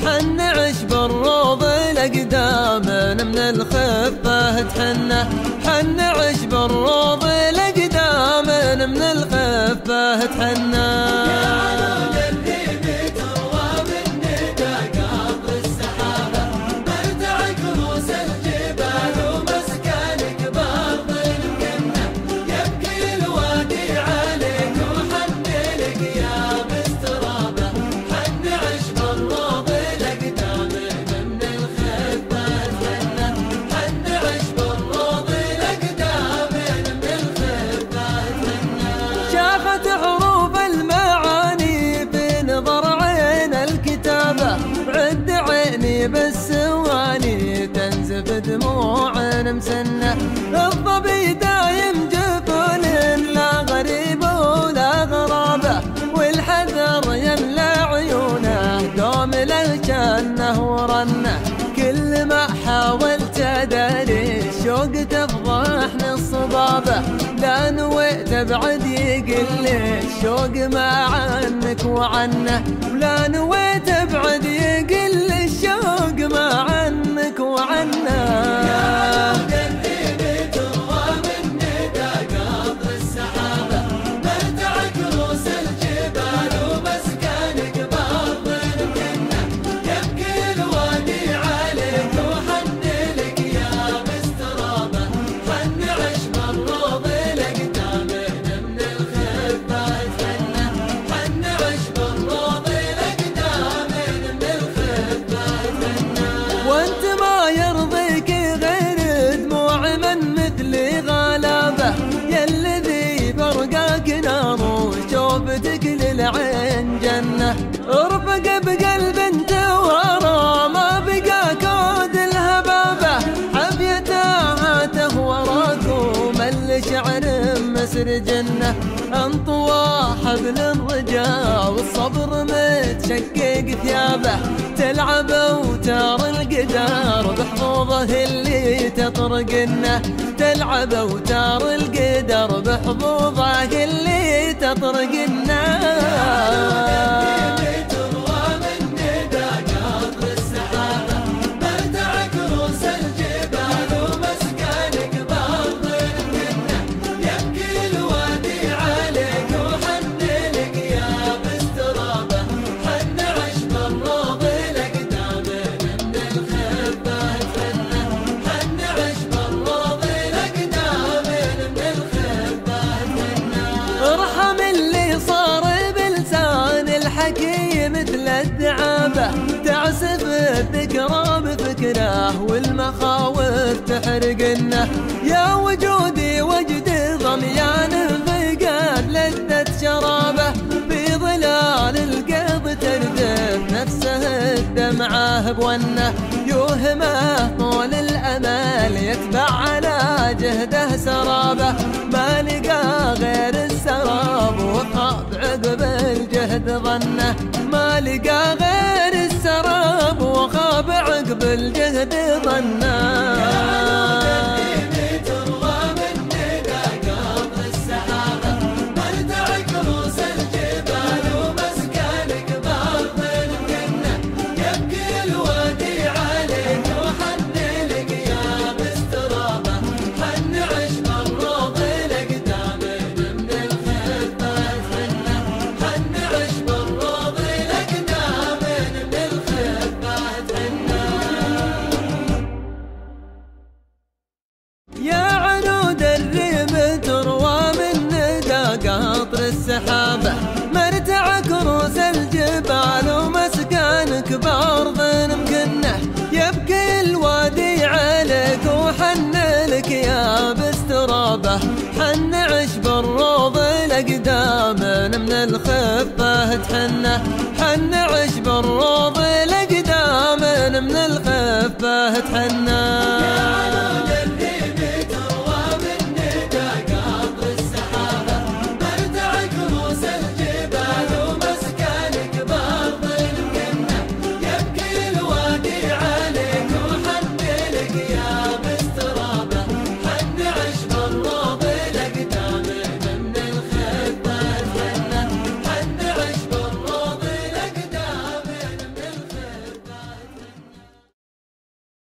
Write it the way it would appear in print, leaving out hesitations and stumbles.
حن عشب الروض الأقدام من الخفة تحنه، حن عشب الروض الأقدام من الخفة تحنه. بالسواني تنزف دموع مسنة، الظبي دايم جفون لا غريب ولا غرابة، والحذر يملى عيونه دوم له جنه ورنه. كل ما حاولت اداري الشوق تفضحني الصبابة، لا نويت ابعد يقل الشوق ما عنك وعنه، ولا نويت ابعد يقل الشوق ما عنك وعنه. العين جنة ارفق بقلب انت ورا، ما بقى كود الهبابة حبيتها تهوراكم الشعر مسر جنة. انطوى حبل الرجاء والصبر متشقق ثيابه، تلعب اوتار القدر بحظوظه اللي تطرقنه، تلعب اوتار القدر بحظوظه اللي تطرقنه. مثل الدعابة تعسف الذكرى بفكره، والمخاوف تحرقنه. يا وجودي وجدي ضميان فقد لذة شرابه، في ظلال القيض تردف نفسه الدمعة بونه، يوهمه طول الأمل يتبع على جهده سرابه، ما لقى غير السراب وخاب عقب الجهد ظنه، ما لقى غير السراب وخاب عقب الجهد ظنه. السحابة مرتع كروس الجبال ومسكانك بأرض مكنة، يبكي الوادي عليك وحن لك يا باسترابة، حن عشب الروض الأقدام من الخفة تحنه، حن عشب الروض الأقدام من الخفة تحنه.